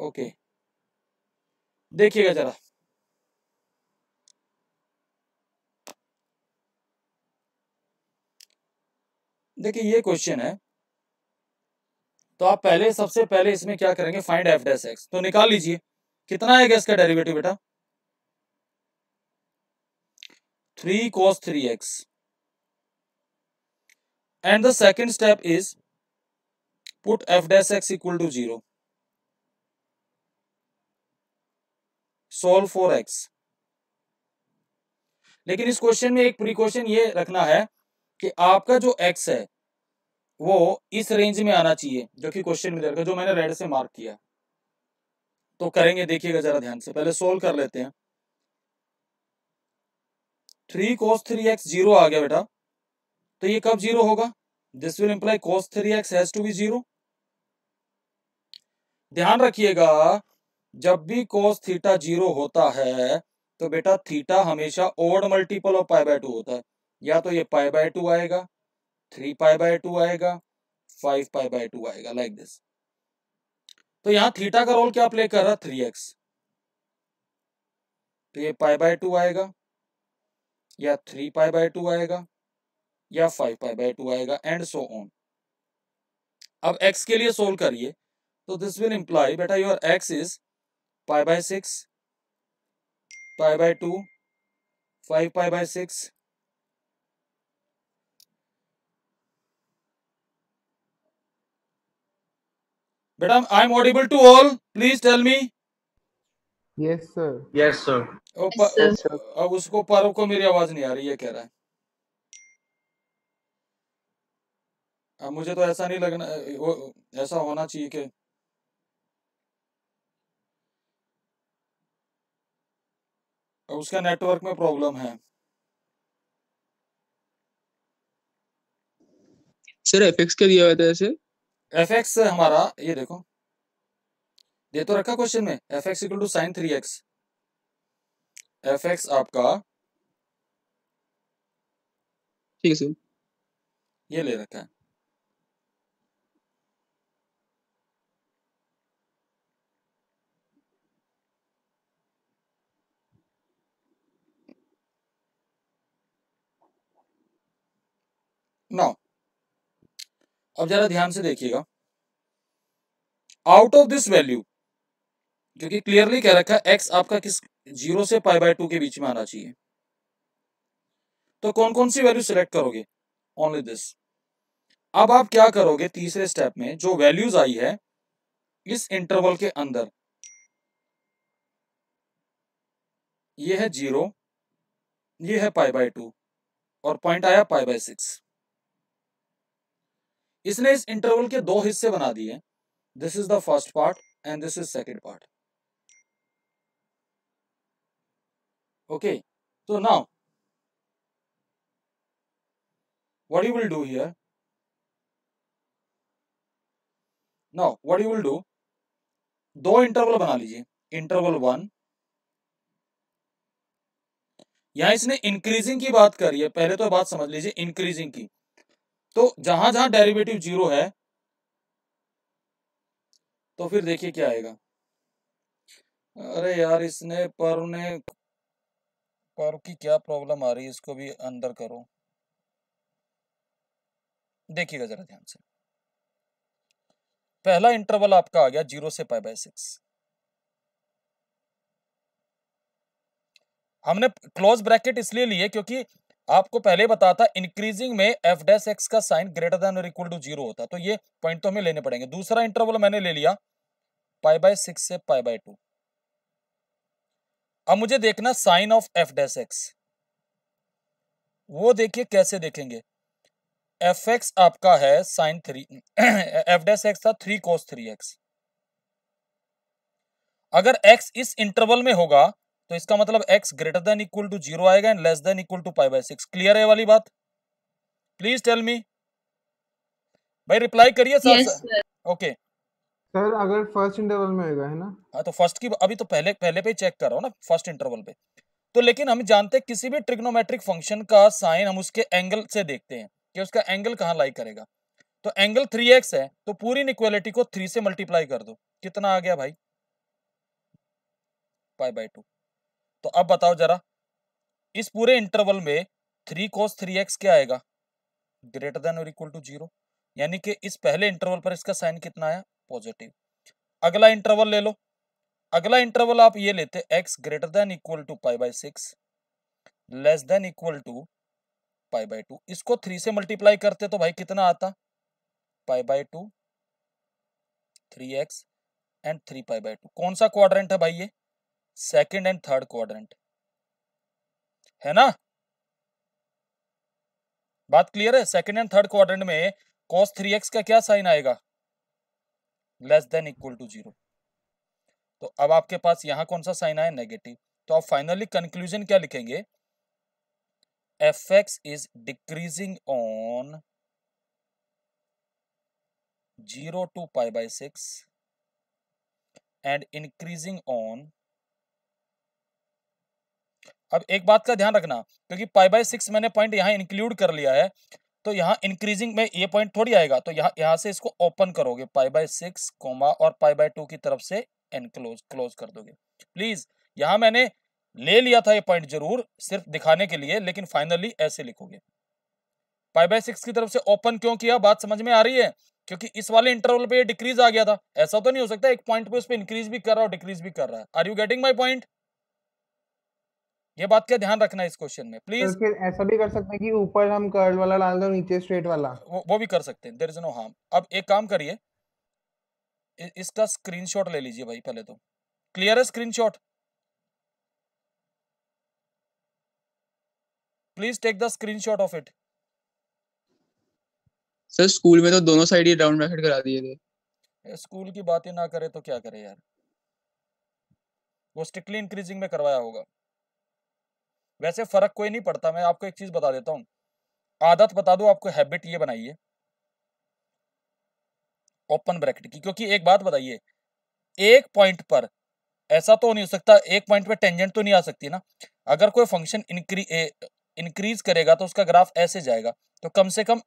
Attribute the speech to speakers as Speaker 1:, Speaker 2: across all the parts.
Speaker 1: Okay, देखिएगा जरा, देखिए ये क्वेश्चन है, तो आप पहले सबसे पहले इसमें क्या करेंगे, फाइंड एफ डैश एक्स, तो निकाल लीजिए कितना आएगा इसका डेरिवेटिव बेटा, 3 cos 3x, and the second step is put f dash x equal to 0, solve for x। लेकिन इस क्वेश्चन में एक प्रिकॉशन ये रखना है कि आपका जो x है वो इस रेंज में आना चाहिए जो कि क्वेश्चन में दे रखा, जो मैंने रेड से मार्क किया। तो करेंगे, देखिएगा जरा ध्यान से, पहले सोल्व कर लेते हैं। 3 cos 3x 0 आ गया बेटा, तो ये कब 0 होगा, this will imply cos 3x has to be 0। ध्यान रखिएगा, जब भी cos थीटा 0 होता है तो बेटा थीटा हमेशा odd multiple of pi by 2 होता है, या तो ये पाई बाय 2 आएगा, 3 पाई बाय 2 आएगा, 5 पाई बाय 2 आएगा, लाइक दिस। तो यहां थीटा का रोल क्या प्ले कर रहा है, 3x, तो ये पाई बाय 2 आएगा, या 3 पाई बाय 2 आएगा, या 5 पाई बाय 2 आएगा, एंड सो ऑन। अब x के लिए सोल्व करिए, तो दिस विल इंप्लाई बेटा your x is pi by 6, pi by 2, 5 pi by 6, बेटा I am audible to all, please tell me.
Speaker 2: Yes sir.
Speaker 3: Yes sir.
Speaker 1: अब उसको पारो को मेरी आवाज नहीं आ रही है कह रहा है। अब मुझे तो ऐसा नहीं लगना, ऐसा होना चाहिए कि उसका नेटवर्क में प्रॉब्लम है।
Speaker 4: सर एफएक्स क्या दिया हुआ था ऐसे?
Speaker 1: एफएक्स हमारा ये देखो, दे तो रखा क्वेश्चन में, F X equal to sine 3x, F X आपका
Speaker 4: ठीक है सर।
Speaker 1: ये ले रखा है। नाउ अब जरा ध्यान से देखिएगा, आउट ऑफ दिस वैल्यू, क्योंकि क्लियरली कह रखा है x आपका किस 0 से पाई बाय 2 के बीच में आना चाहिए, तो कौन कौन सी वैल्यू सिलेक्ट करोगे, ओनली दिस। अब आप क्या करोगे, तीसरे स्टेप में जो वैल्यूज आई है इस इंटरवल के अंदर, ये है 0, ये है पाई बाय 2, और पॉइंट आया पाई बाय 6। इसने इस इंटरवल के दो हिस्से बना दिए, this is the first part and this is second part. Okay, तो now what you will do here, now what you will do, दो इंटरवल बना लीजिए, इंटरवल 1, यहां इसने इंक्रीजिंग की बात करी है, पहले तो बात समझ लीजिए इंक्रीजिंग की, तो जहां जहां डेरिवेटिव 0 है तो फिर देखिए क्या आएगा। अरे यार इसने पर की क्या प्रॉब्लम आ रही है, इसको भी अंदर करो, देखिएगा जरा ध्यान से। पहला इंटरवल आपका आ गया 0 से पाई बाय 6, हमने क्लोज ब्रैकेट इसलिए लिए क्योंकि आपको पहले बताता इंक्रीजिंग में एफ डैश एक्स का साइन ग्रेटर देन और इक्वल टू 0 होता, तो ये पॉइंट तो हमें लेने पड़ेंगे। दूसरा इंटरवल मैंने ले लिया पाई बाय 6 से पाई बाय 2। अब मुझे देखना sine of F dash X, वो देखिए कैसे देखेंगे। एफ एक्स आपका है साइन 3, एफ डैश एक्स था 3 cos 3x। अगर x इस इंटरवल में होगा तो इसका मतलब x greater than equal to 0 आएगा and less than equal to pi by 6। Clear है वाली बात? प्लीज टेल मी भाई, रिप्लाई करिए sir.
Speaker 5: Yes, sir.
Speaker 1: Okay
Speaker 2: sir अगर फर्स्ट इंटरवल में होगा है ना,
Speaker 1: हाँ, तो फर्स्ट की अभी तो पहले पे ही चेक कर रहा हूँ ना, फर्स्ट इंटरवल पे। तो लेकिन हम जानते हैं किसी भी ट्रिग्नोमेट्रिक फंक्शन का साइन हम उसके एंगल से देखते हैं कि उसका एंगल कहाँ लाई करेगा। तो एंगल 3x है तो पूरी इनइक्वालिटी को 3 से मल्टीप्लाई कर दो, कितना आ गया भाई π/2। तो अब बताओ जरा, इस पूरे इंटरवल में 3 cos 3x क्या आएगा, ग्रेटर देन और इक्वल टू 0, यानी कि इस पहले इंटरवल पर इसका साइन कितना आया, पॉजिटिव। अगला इंटरवल ले लो, अगला इंटरवल आप ये लेते x greater than equal to π/6 less than equal to π/2, इसको 3 से मल्टीप्लाई करते तो भाई कितना आता, π/2 3x एंड 3π/2। कौन सा क्वाड्रेंट है भाई ये, सेकंड एंड थर्ड क्वाड्रेंट है ना, बात क्लियर है। सेकंड एंड थर्ड क्वाड्रेंट में cos 3x का क्या साइन आएगा, लेस देन इक्वल टू 0। तो अब आपके पास यहां कौन सा साइन आया, नेगेटिव। तो आप फाइनली कंक्लूजन क्या लिखेंगे, fx is decreasing on 0 to π/6 and increasing on, अब एक बात का ध्यान रखना, क्योंकि π/6 मैंने पॉइंट यहाँ इंक्लूड कर लिया है, तो यहाँ इंक्रीजिंग में ये पॉइंट थोड़ी आएगा, तो यहाँ से इसको ओपन करोगे π/6 कोमा और π/2 की तरफ से क्लोज कर दोगे। प्लीज यहाँ मैंने ले लिया था ये पॉइंट जरूर सिर्फ दिखाने के लिए, लेकिन फाइनली ऐसे लिखोगे। π/6 की तरफ से ओपन क्यों किया, बात समझ में आ रही है, क्योंकि इस वाले इंटरवल पे ये डिक्रीज आ गया था, ऐसा तो नहीं हो सकता एक पॉइंट पे उस पे इंक्रीज भी कर रहा है और डिक्रीज भी कर रहा है। Are you getting my point, ये बात का ध्यान रखना है इस क्वेश्चन में
Speaker 2: तो
Speaker 1: प्लीज।
Speaker 2: फिर ऐसा भी कर सकते हैं कि ऊपर हम कर्ल वाला डाल दो, नीचे स्ट्रेट वाला।
Speaker 1: वो भी कर सकते हैं, देयर इज नो हार्म। अब एक काम करिए, इसका स्क्रीनशॉट ले लीजिए भाई पहले तो, क्लियर है screenshot, please take the screenshot of it.
Speaker 4: Sir school में तो दोनों साइड ही राउंड ब्रैकेट करा दिए थे।
Speaker 1: स्कूल की बातें ना करे तो क्या करे यार, वो स्ट्रिक्टली इंक्रीजिंग में करवाया होगा। वैसे फर्क कोई नहीं पड़ता, मैं आपको एक चीज बता देता हूँ, आदत बता दो आपको, हैबिट ये बनाइए ओपन ब्रैकेट की, क्योंकि एक बात बताइए, एक पॉइंट पर ऐसा तो नहीं हो सकता, एक पॉइंट पे टेंजेंट तो नहीं आ सकती ना, अगर कोई फंक्शन इंक्रीज करेगा तो उसका ग्राफ ऐसे जाएगा, तो कम से कम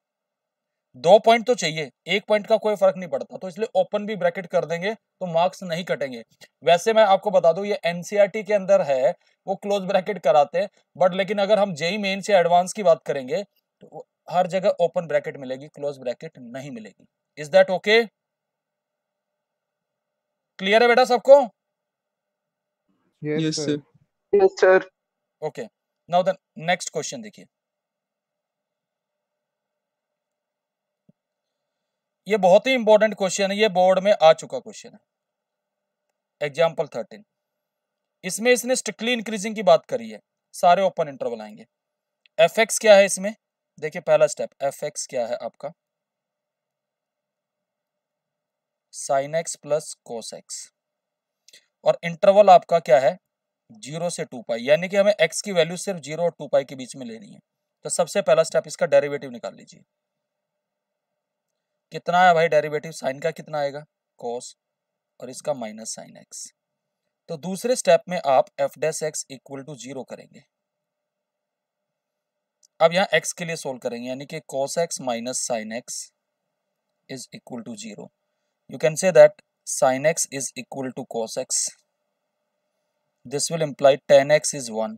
Speaker 1: 2 पॉइंट तो चाहिए, एक पॉइंट का कोई फर्क नहीं पड़ता, तो इसलिए ओपन भी ब्रैकेट कर देंगे तो मार्क्स नहीं कटेंगे। वैसे मैं आपको बता दूं ये एनसीईआरटी के अंदर है, वो क्लोज ब्रैकेट कराते हैं, बट लेकिन अगर हम जेई मेन से एडवांस की बात करेंगे तो हर जगह ओपन ब्रैकेट मिलेगी, क्लोज ब्रैकेट नहीं मिलेगी। इज दैट ओके, क्लियर है बेटा सबको?
Speaker 2: Yes
Speaker 4: yes
Speaker 2: sir.
Speaker 4: Sir.
Speaker 3: Yes sir.
Speaker 1: Okay, now the next question देखिए, ये बहुत ही इंपॉर्टेंट क्वेश्चन है, ये बोर्ड में आ चुका क्वेश्चन है, एग्जाम्पल 13। इसमें इसने स्ट्रिक्टली इंक्रीजिंग की बात करी है, सारे ओपन इंटरवल आएंगे। एफ एक्स क्या है इसमें, देखिए पहला स्टेप, एफ एक्स क्या है आपका, sine x plus cos x, और इंटरवल आपका क्या है 0 से 2π, यानी कि हमें x की वैल्यू सिर्फ 0 और 2π के बीच में लेनी है। तो सबसे पहला स्टेप, इसका डेरिवेटिव निकाल लीजिए, कितना है भाई डेरिवेटिव, साइन का कितना आएगा कोस, और इसका माइनस साइन एक्स। तो दूसरे स्टेप में आप F dash X equal to 0 करेंगे। अब यहाँ x के लिए सोल्व करेंगे, यानी कि cos x minus sine X is equal to 0। You can say that sin x is equal to cos x, this will imply tan x is 1।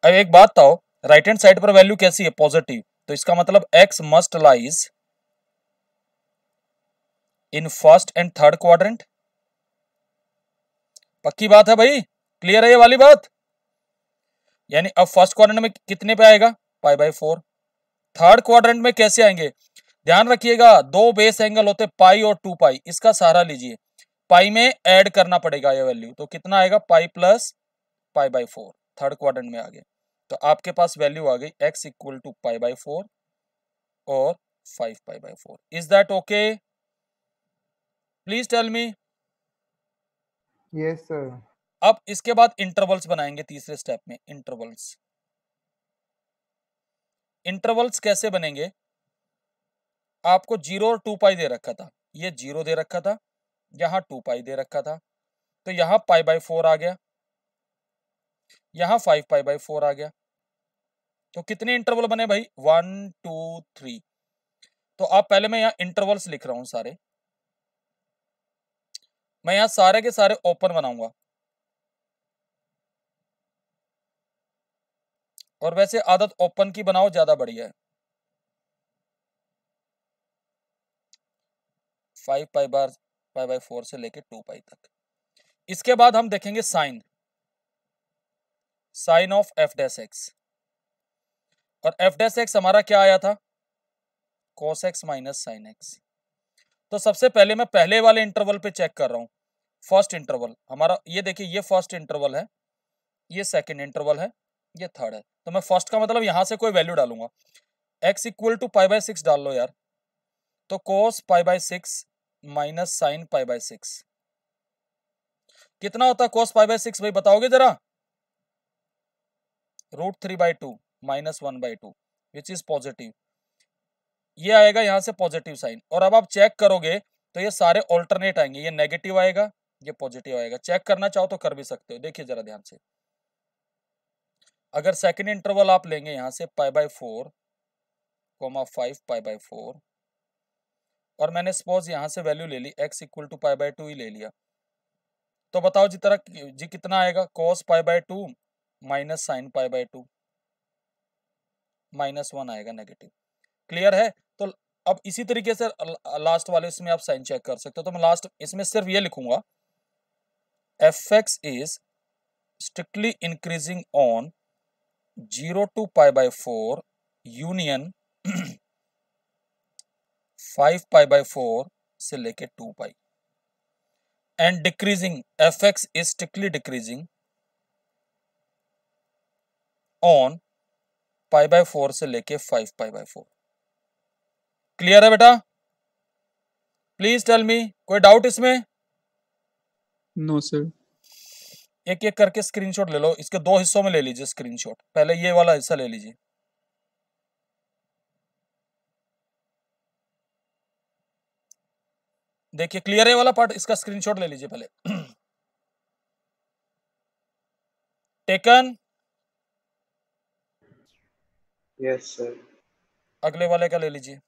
Speaker 1: अब एक बात बताओ, राइट हैंड साइड पर वैल्यू कैसी है, पॉजिटिव, तो इसका मतलब x must lies in first and third quadrant. पक्की बात है भाई, क्लियर है ये वाली बात, यानी अब फर्स्ट क्वाड्रेंट में कितने पे आएगा π/4, थर्ड क्वाड्रेंट में कैसे आएंगे, ध्यान रखिएगा दो बेस एंगल होते पाई और 2π, इसका सहारा लीजिए, पाई में ऐड करना पड़ेगा ये वैल्यू, तो कितना आएगा पाई प्लस π/4, थर्ड क्वाड्रेंट में आ गया, तो आपके पास वैल्यू आ गई x इक्वल टू π/4 और 5π/4। Is that okay, please tell me.
Speaker 2: Yes sir.
Speaker 1: अब इसके बाद इंटरवल्स बनाएंगे तीसरे स्टेप में, इंटरवल्स। इंटरवल्स कैसे बनेंगे, आपको 0 और 2π दे रखा था, ये 0 दे रखा था, यहाँ 2π दे रखा था, तो यहाँ π/4 आ गया, यहाँ 5π/4 आ गया, तो कितने इंटरवल बने भाई 1 2 3। तो आप पहले मैं यहाँ इंटरवल्स लिख रहा हूं सारे, मैं यहाँ सारे के सारे ओपन बनाऊंगा, और वैसे आदत ओपन की बनाओ, ज्यादा बढ़िया है। 5 पाई बार पाई बाय 4 से लेके 2 पाई तक। इसके बाद हम देखेंगे sine of F dash X, और एफ डैश एक्स हमारा क्या आया था, cos x minus sine X. तो सबसे पहले मैं पहले वाले इंटरवल पे चेक कर रहा हूं, फर्स्ट इंटरवल हमारा, ये देखिए ये फर्स्ट इंटरवल है, ये सेकंड इंटरवल है, ये थर्ड है। तो मैं फर्स्ट का मतलब यहां से कोई वैल्यू डालूंगा, x equal to pi by 6 डाल लो यार। तो cos pi by 6 minus sine pi by 6 कितना होता है, cos पाई बाय 6 भाई बताओगे जरा, √3/2 माइनस 1/2 विच इज पॉजिटिव, ये आएगा यहां से पॉजिटिव साइन। और अब आप चेक करोगे तो ये सारे ऑल्टरनेट आएंगे, ये नेगेटिव आएगा, ये पॉजिटिव आएगा। चेक करना चाहो तो कर भी सकते हो, देखिए जरा ध्यान से। अगर सेकंड इंटरवल आप लेंगे यहां से पाई बाय 4 5 पाई बाय 4, और मैंने सपोज यहां से वैल्यू ले ली x equal to pi by 2 ही ले लिया, तो बताओ जी कितना आएगा, cos pi by 2 minus sine pi by 2 -1 आएगा नेगेटिव। क्लियर है? तो अब इसी तरीके से लास्ट वाले इसमें आप साइन चेक कर सकते हो। तो मैं लास्ट इसमें सिर्फ ये लिखूंगा, fx is strictly increasing on 0 to pi by 4 union 5 pi by 4 से लेके 2 pi, and decreasing, fx is strictly decreasing on pi by 4 से लेके 5 पाई बाय 4। क्लियर है बेटा? प्लीज टेल मी, कोई डाउट इसमें?
Speaker 4: No sir.
Speaker 1: एक एक करके स्क्रीनशॉट ले लो, इसके 2 हिस्सों में ले लीजिए स्क्रीनशॉट। पहले ये वाला हिस्सा ले लीजिए, देखिए क्लियर है वाला पार्ट, इसका स्क्रीनशॉट ले लीजिए पहले। टेकन?
Speaker 2: Yes sir.
Speaker 1: अगले वाले का ले लीजिए।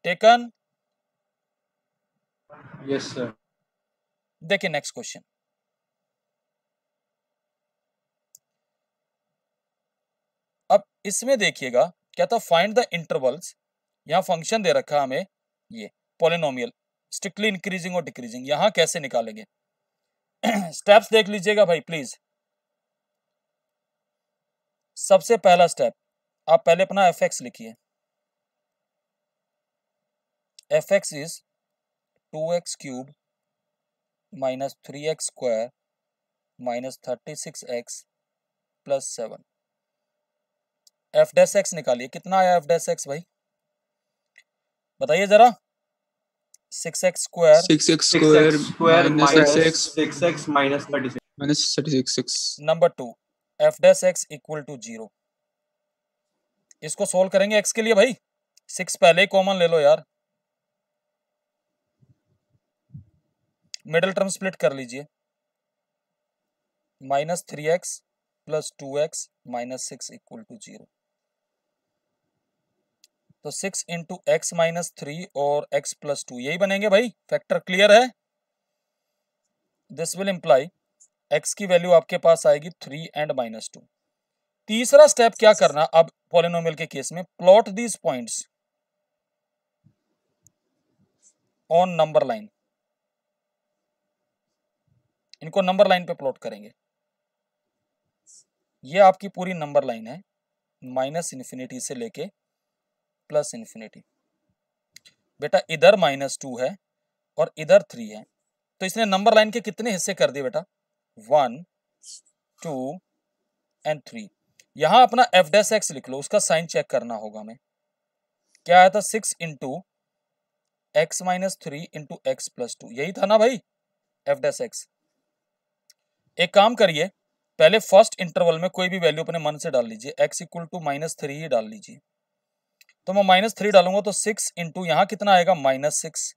Speaker 1: टेकन?
Speaker 2: Yes sir.
Speaker 1: देखिए नेक्स्ट क्वेश्चन, अब इसमें देखिएगा क्या था, फाइंड द इंटरवल्स। यहां फंक्शन दे रखा है हमें, ये पॉलिनोमियल स्ट्रिक्टली इंक्रीजिंग और डिक्रीजिंग, यहां कैसे निकालेंगे? स्टेप्स देख लीजिएगा भाई प्लीज। सबसे पहला स्टेप, आप पहले अपना fx लिखिए, fx is 2x cube minus 3x square minus 36x plus 7। F dash x निकालिए, कितना आया एफ डैश एक्स भाई बताइए जरा? 6x square
Speaker 4: 6x square minus
Speaker 2: 6x minus
Speaker 4: 36।
Speaker 1: Number 2 F dash X equal to 0। इसको सोल्व करेंगे x के लिए भाई, 6 पहले ही कॉमन ले लो यार, मिडिल टर्म स्प्लिट कर लीजिए, minus 3x plus 2x minus 6 equal to 0। तो 6 इंटू एक्स माइनस 3 और x प्लस 2 यही बनेंगे भाई फैक्टर। क्लियर है? दिस विल इंप्लाई x की वैल्यू आपके पास आएगी 3 एंड -2। तीसरा स्टेप क्या करना अब पॉलिनोमियल के केस में, plot these points on number line. इनको नंबर लाइन पे प्लॉट करेंगे। ये आपकी पूरी नंबर लाइन है, -∞ से लेके +∞। बेटा इधर -2 है और इधर 3 है, तो इसने नंबर लाइन के कितने हिस्से कर दिए बेटा? 1 2 एंड 3। यहां अपना एफ डैश एक्स लिख लो, उसका साइन चेक करना होगा हमें। क्या आया था? 6 into x minus 3 into x plus 2, यही था ना भाई एफ डैश एक्स। एक काम करिए, पहले फर्स्ट इंटरवल में कोई भी वैल्यू अपने मन से डाल लीजिए, x इक्वल टू -3 ही डाल लीजिए। तो मैं -3 डालूंगा तो 6 इंटू यहाँ कितना आएगा -6,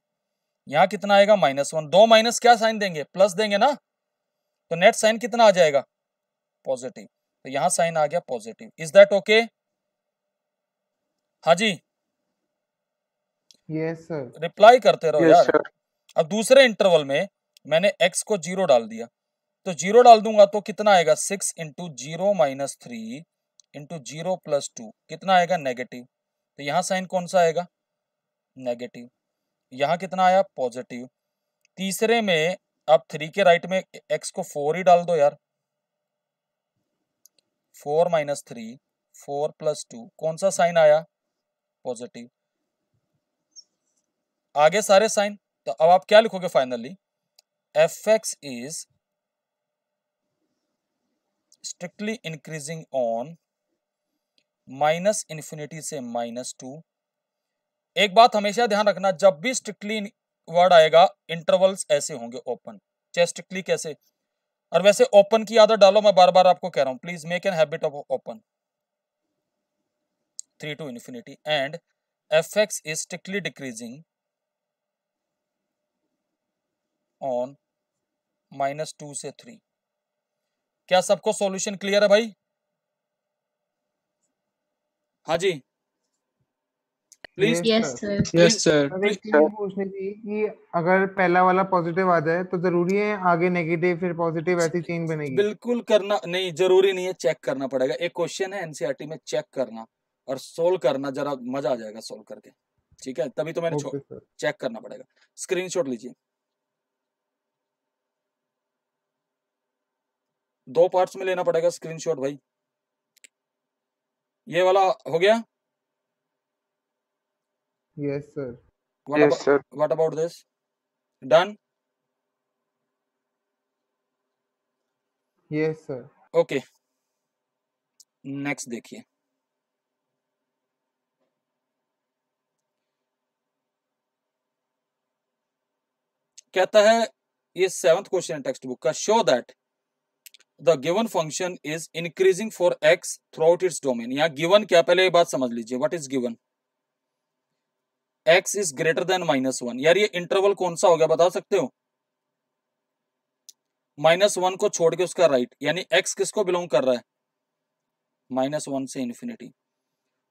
Speaker 1: यहाँ कितना आएगा -1। दो माइनस क्या साइन देंगे? प्लस देंगे ना, तो नेट साइन कितना आ जाएगा? पॉजिटिव। तो यहाँ साइन आ गया पॉजिटिव। Is that okay? हाँ जी
Speaker 2: यस सर।
Speaker 1: रिप्लाई करते रहो
Speaker 3: यस
Speaker 1: यार।
Speaker 3: सर।
Speaker 1: अब दूसरे इंटरवल में मैंने x को 0 डाल दिया, तो 0 डाल दूंगा तो कितना आएगा 6 इंटू 0 माइनस 3 इंटू 0 प्लस 2 कितना आएगा नेगेटिव। तो यहाँ साइन कौन सा आएगा नेगेटिव, यहाँ कितना आया पॉजिटिव। तीसरे में अब 3 के राइट में x को 4 ही डाल दो यार, 4 माइनस 3 4 प्लस 2 कौन सा साइन आया पॉजिटिव। आगे सारे साइन, तो अब आप क्या लिखोगे finally fx is strictly increasing on minus infinity से -2। एक बात हमेशा ध्यान रखना, जब भी स्ट्रिक्टली वर्ड आएगा इंटरवल्स ऐसे होंगे ओपन, चाहे स्ट्रिक्टली कैसे। और वैसे ओपन की आदत डालो, मैं बार बार आपको कह रहा हूं, please make an habit of open 3 to infinity and fx is strictly decreasing on -2 से 3। क्या सबको सॉल्यूशन क्लियर है भाई? हाँ जी please
Speaker 2: yes
Speaker 4: yes
Speaker 2: sir.
Speaker 4: Sir.
Speaker 2: Sir एक चीज पूछनी थी कि अगर पहला वाला पॉजिटिव आ जाए तो जरूरी है आगे नेगेटिव फिर पॉजिटिव ऐसी चेन बनेगी?
Speaker 1: बिल्कुल करना नहीं जरूरी नहीं है, चेक करना पड़ेगा। एक क्वेश्चन है एनसीईआरटी में, चेक करना और सोल्व करना, जरा मजा आ जाएगा सोल्व करके, ठीक है? तभी तो मैंने
Speaker 2: ओके सर।
Speaker 1: चेक करना पड़ेगा। स्क्रीनशॉट लीजिए, 2 पार्ट्स में लेना पड़ेगा स्क्रीनशॉट भाई। ये वाला हो गया?
Speaker 2: Yes sir.
Speaker 3: Yes sir.
Speaker 1: What about this? Done?
Speaker 2: Yes sir.
Speaker 1: Okay next देखिए, कहता है ये 7th क्वेश्चन टेक्स्ट बुक का, show that the given function is increasing for x throughout its domain. यहाँ गिवन क्या, पहले ये बात समझ लीजिए, what is given? x is greater then -1। यार ये इंटरवल कौन सा हो गया बता सकते हो? -1 को छोड़ के उसका राइट, यानी x किसको बिलोंग कर रहा है? -1 से इन्फिनिटी।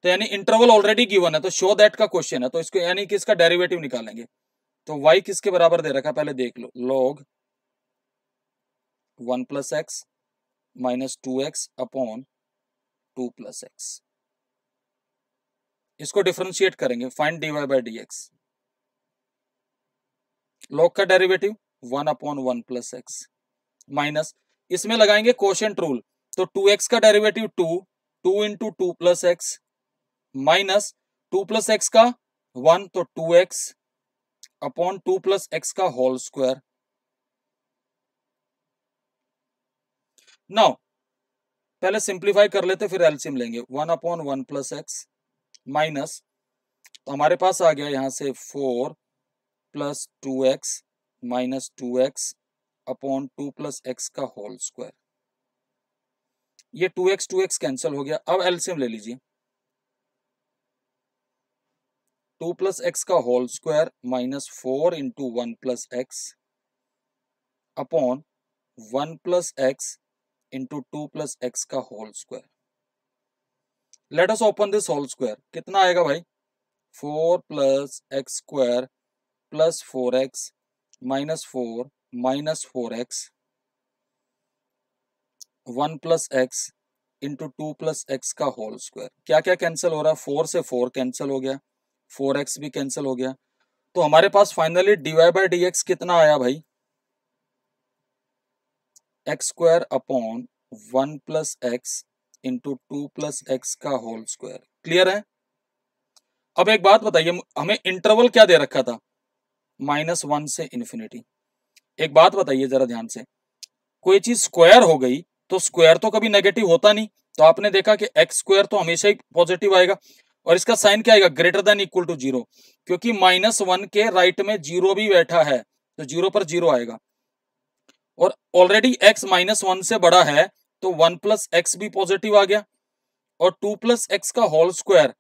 Speaker 1: तो यानी इंटरवल ऑलरेडी गिवन है, तो शो दैट का क्वेश्चन है, तो इसको यानी कि इसका डेरिवेटिव निकालेंगे। तो y किसके बराबर दे रखा है पहले देख लो, log 1 + x minus 2x upon 2 + x। इसको डिफरेंशिएट करेंगे, find dy by dx। log का डेरिवेटिव 1/1 + x माइनस इसमें लगाएंगे कोशेंट रूल, तो 2x का derivative 2 into 2 + x minus 2 + x का 1 तो 2x अपॉन 2 + x का होल स्क्वायर। नाउ पहले सिंप्लीफाई कर लेते फिर एलसीएम लेंगे, 1/1 + x माइनस, तो हमारे पास आ गया यहां से 4 + 2x minus 2x upon 2 + x का होल स्क्वायर। ये 2x कैंसिल हो गया। अब एलसीएम ले लीजिए, 2 + x का whole square minus 4 into 1 + x upon 1 + x into 2 + x का whole square. Let us open this whole square, कितना आएगा भाई? 4 + x² + 4x minus 4 minus 4x 1 + x into 2 + x का होल स्क्वायर। क्या क्या कैंसिल हो रहा है? 4 से 4 कैंसिल हो गया, 4x भी कैंसिल हो गया। तो हमारे पास फाइनली dy बाय dx कितना आया भाई? x² upon 1 + x into 2 + x का होल स्क्वायर। क्लियर है? अब एक बात बताइए, हमें इंटरवल क्या दे रखा था? -1 से इन्फिनिटी। एक बात बताइए जरा ध्यान से, कोई चीज स्क्वायर हो गई तो स्क्वायर तो कभी नेगेटिव होता नहीं, तो आपने देखा कि x² तो हमेशा ही पॉजिटिव आएगा, और इसका साइन क्या आएगा? ग्रेटर देन इक्वल टू 0, क्योंकि -1 के राइट में 0 भी बैठा है, तो 0 पर 0 आएगा। और ऑलरेडी x -1 से बड़ा है, तो 1 + x भी पॉजिटिव आ गया, और 2 + x का whole square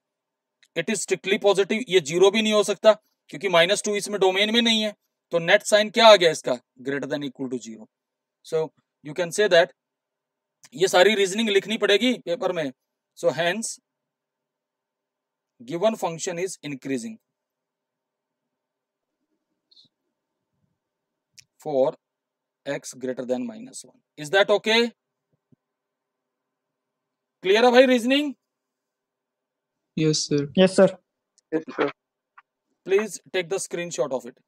Speaker 1: it is strictly positive. ये 0 भी नहीं हो सकता क्योंकि -2 इसमें डोमेन में नहीं है, तो नेट साइन क्या आ गया इसका? Greater than equal to 0। So you can say that, ये सारी रीजनिंग लिखनी पड़ेगी पेपर में। So hence given function is increasing, for x greater than -1. Is that okay? Clear है भाई reasoning?
Speaker 4: Yes, sir.
Speaker 3: Yes, sir.
Speaker 2: Yes, sir.
Speaker 1: Please take the screenshot of it.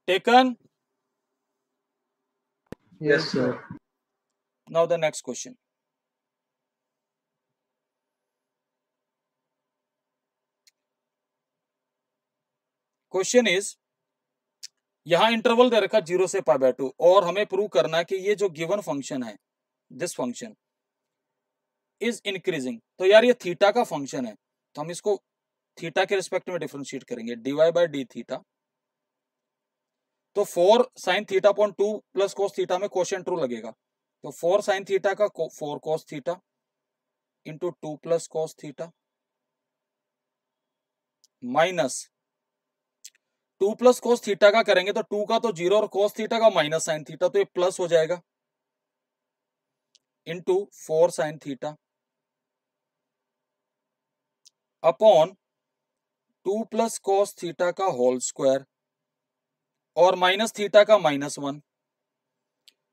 Speaker 1: Taken?
Speaker 2: Yes, sir.
Speaker 1: Now the next question. Question is, यहां interval दे रखा 0 से π/2 और हमें prove करना है कि ये जो गिवन फंक्शन है, दिस फंक्शन इज इंक्रीजिंग। तो यार ये थीटा का फंक्शन है, तो हम इसको थीटा के रिस्पेक्ट में डिफरेंशिएट करेंगे, dy/d थीटा। तो 4 sin theta upon 2 plus cos theta में कोशेंट ट्रू लगेगा, तो 4 sin थीटा का 4 cos theta into 2 plus cos theta minus 2 plus cos theta का करेंगे तो 2 का तो 0 और cos थीटा का माइनस sin थीटा, तो ये प्लस हो जाएगा into 4 sin theta upon 2 plus cos theta का होल स्क्वायर और माइनस थीटा का -1।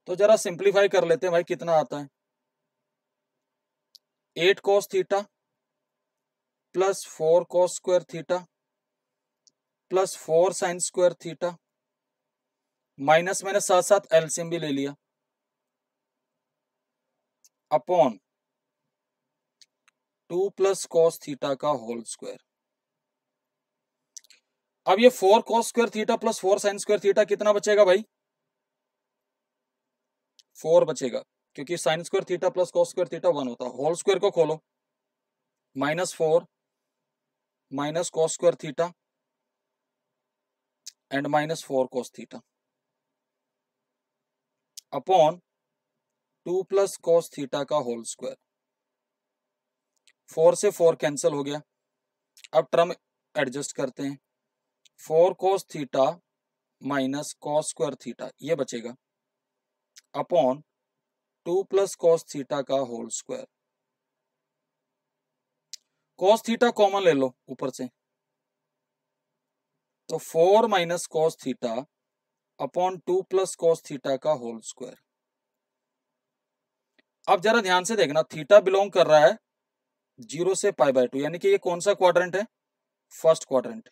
Speaker 1: तो जरा सिंप्लीफाई कर लेते हैं भाई, कितना आता है 8 cos theta plus 4 cos square theta plus 4 sin square theta minus मैंने साथ साथ एलसीएम भी ले लिया अपॉन 2 प्लस cos थीटा का होल स्क्वायर। अब ये 4 cos square theta plus 4 sin square theta कितना बचेगा भाई? 4 बचेगा, क्योंकि sin square theta plus cos square theta 1 होता है। होल स्क्वायर को खोलो, -4 minus cos square theta and -4 cos theta upon 2 plus cos theta का होल स्क्वायर। 4 से 4 कैंसिल हो गया, अब टर्म एडजस्ट करते हैं, 4 cos theta minus cos square theta ये बचेगा अपॉन 2 प्लस cos थीटा का whole square. cos theta common ले लो ऊपर से, तो 4 minus cos theta upon 2 plus cos theta का होल स्क्वायर। अब जरा ध्यान से देखना, थीटा बिलोंग कर रहा है 0 से π/2, यानी कि ये कौन सा क्वाड्रेंट है? First quadrant.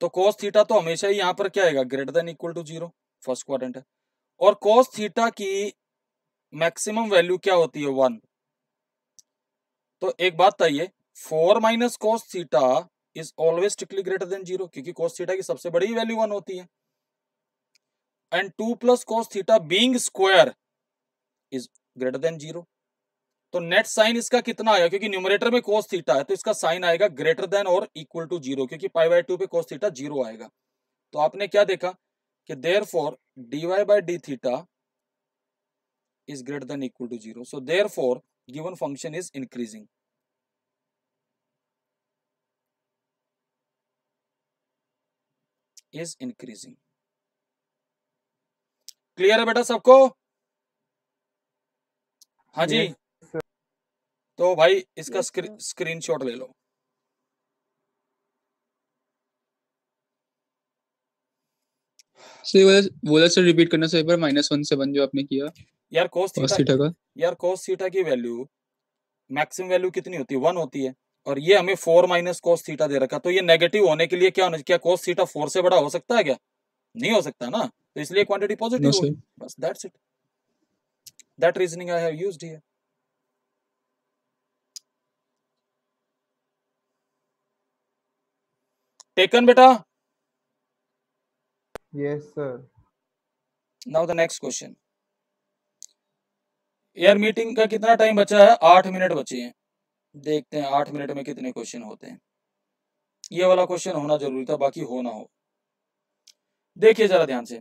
Speaker 1: तो cos थीटा तो हमेशा ही यहां पर क्या आएगा? Greater than equal to 0, first quadrant है। और cos थीटा की मैक्सिमम वैल्यू क्या होती है? 1। तो एक बात बताइए, 4 minus cos theta is always strictly greater than 0, क्योंकि cos थीटा की सबसे बड़ी वैल्यू 1 होती है। And 2 plus cos theta being square is greater than 0। तो नेट साइन इसका कितना आएगा? क्योंकि न्यूमरेटर में cos थीटा है तो इसका साइन आएगा ग्रेटर देन और इक्वल टू 0, क्योंकि π/2 पे cos थीटा 0 आएगा। तो आपने क्या देखा कि therefore dy/d theta is greater than equal to 0. So therefore given function is increasing. Is increasing. Clear है बेटा सबको? हाँ जी।
Speaker 2: Yes,
Speaker 1: तो भाई इसका
Speaker 3: Yes, sir.
Speaker 1: स्क्रीनशॉट ले लो।
Speaker 4: So बोला सर रिपीट करना सर एक बार, -1 से 1 जो आपने किया
Speaker 1: यार cos
Speaker 4: cos
Speaker 1: थीटा
Speaker 4: थीटा का।
Speaker 1: यार cos थीटा की वैल्यू मैक्सिमम वैल्यू कितनी होती है? 1 होती है, और ये हमें 4 माइनस cos थीटा दे रखा, तो ये नेगेटिव होने के लिए क्या होना चाहिए? क्या cos थीटा 4 से बड़ा हो सकता है क्या? नहीं हो सकता ना, तो इसलिए क्वांटिटी पॉजिटिव
Speaker 4: No,
Speaker 1: होगी,
Speaker 4: sir.
Speaker 1: बस that's it. That reasoning I have used here. Taken बेटा?
Speaker 2: yes, sir.
Speaker 1: Now the next question. यार मीटिंग का कितना टाइम बचा है? 8 मिनट बचे हैं। देखते हैं 8 मिनट में कितने क्वेश्चन होते हैं। ये वाला क्वेश्चन होना जरूरी था, बाकी हो ना हो। देखिए जरा ध्यान से,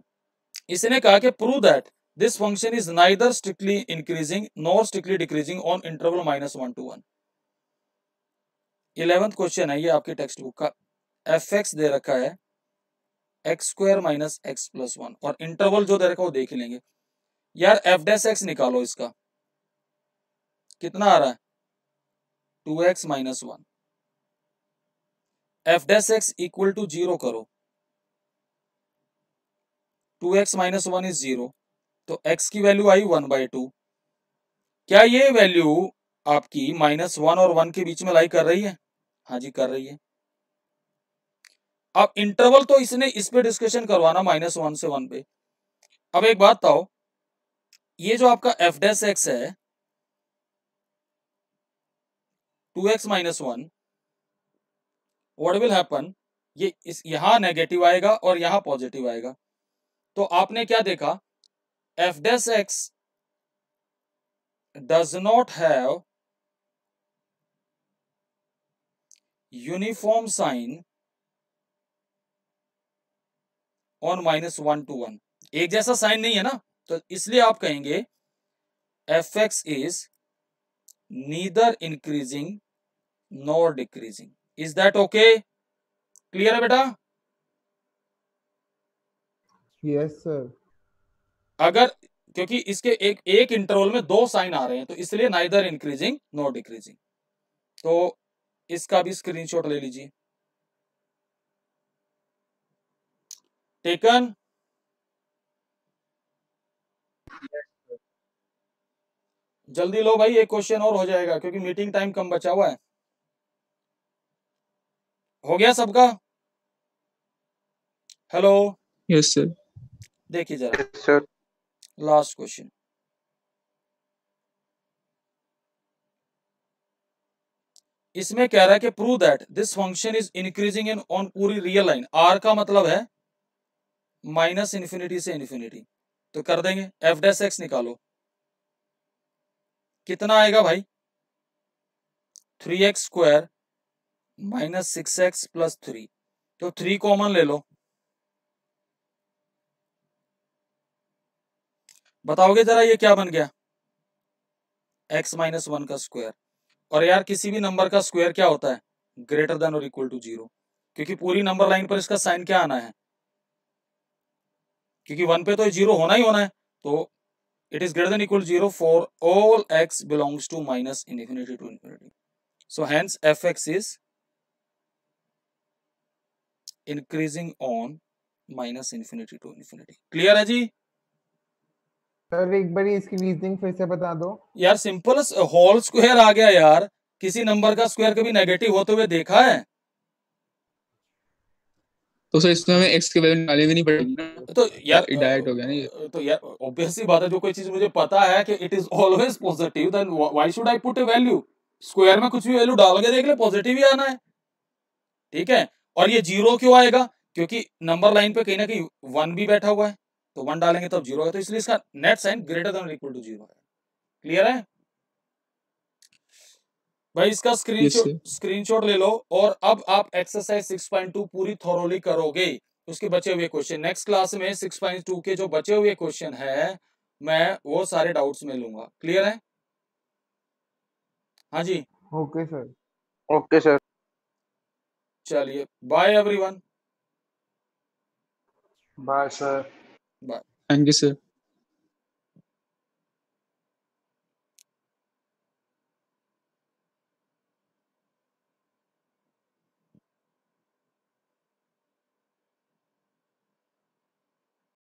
Speaker 1: इसने कहा कि prove that this function is neither strictly increasing nor strictly decreasing on interval -1 to 1। 11th question है ये आपकी टेक्स्ट बुक का। fx दे रखा है x square minus x plus 1 और इंटरवल जो दे रखा वो देख लेंगे यार। एफ डैश एक्स निकालो, इसका कितना आ रहा है 2x minus 1। F dash X equal to 0 करो, 2x माइनस 1 इज 0, तो x की वैल्यू आई 1/2। क्या ये वैल्यू आपकी -1 और 1 के बीच में लाई कर रही है? हाँ जी कर रही है। अब इंटरवल तो इसने इस पे डिस्कशन करवाना -1 से 1 पे। अब एक बात बताओ, ये जो आपका एफ डैश एक्स है 2x minus 1, what will happen, ये इस यहां नेगेटिव आएगा और यहां पॉजिटिव आएगा। तो आपने क्या देखा, F dash X does not have uniform sign on -1 to 1, एक जैसा साइन नहीं है ना, तो इसलिए आप कहेंगे F x is neither increasing nor decreasing. Is that okay? Clear है बेटा?
Speaker 2: Yes sir.
Speaker 1: अगर क्योंकि इसके एक इंटरवल में 2 साइन आ रहे हैं, तो इसलिए नाइदर इंक्रीजिंग नॉर डिक्रीजिंग। तो इसका भी स्क्रीनशॉट ले लीजिए। टेकन? जल्दी लो भाई, एक क्वेश्चन और हो जाएगा क्योंकि मीटिंग टाइम कम बचा हुआ है। हो गया सबका? Hello,
Speaker 4: yes sir.
Speaker 1: देखिए जरा
Speaker 3: सर
Speaker 1: लास्ट क्वेश्चन। इसमें कह रहा है कि prove that this function is increasing in on पूरी रियल लाइन। आर का मतलब है -∞ से इन्फिनिटी, तो कर देंगे। एफ डैश एक्स निकालो, कितना आएगा भाई 3x square minus 6x plus 3, तो 3 कॉमन ले लो। बताओगे जरा ये क्या बन गया, x माइनस 1 का स्क्वायर। और यार किसी भी नंबर का स्क्वायर क्या होता है, ग्रेटर देन और इक्वल टू 0, क्योंकि पूरी नंबर लाइन पर इसका साइन क्या आना है, क्योंकि 1 पे तो 0 होना ही होना है। तो it is greater than equal 0 for all x belongs to -∞ to infinity। So hence fx is increasing on -∞ to infinity। Clear है जी?
Speaker 2: सर एक बार इसकी रीजनिंग फिर से बता दो।
Speaker 1: यार सिंपल, होल स्क्वायर आ गया यार। किसी नंबर का स्क्वायर कभी नेगेटिव होते हुए देखा है?
Speaker 4: तो सर इसमें हमें एक्स की वैल्यू निकालनी भी नहीं पड़ेगी ना,
Speaker 1: तो यार
Speaker 4: डायरेक्ट हो गया ना ये।
Speaker 1: तो यार ऑब्वियस सी बात है, जो कोई चीज मुझे पता है कि it is always positive, then why should I put a value. Square में कुछ भी वैल्यू डाल के देख ले, पॉजिटिव ही आना है, ठीक है। और ये 0 क्यों आएगा, क्योंकि नंबर लाइन पे कहीं ना कहीं 1 भी बैठा हुआ है, तो 1 डालेंगे तब 0 है, तो इसलिए इसका net sign greater than equal to 0 है। क्लियर है भाई? इसका स्क्रीनशॉट ले लो। और अब आप एक्सरसाइज 6.2 पूरी थॉरोली करोगे, उसके बचे हुए क्वेश्चन नेक्स्ट क्लास में 6.2 के जो बचे हुए क्वेश्चन है मैं वो सारे डाउट्स में लूंगा। क्लियर है? हाँ जी,
Speaker 2: ओके सर।
Speaker 3: Okay sir.
Speaker 1: चलिए bye everyone.
Speaker 3: Bye sir.
Speaker 1: Bye.
Speaker 4: Thank you sir.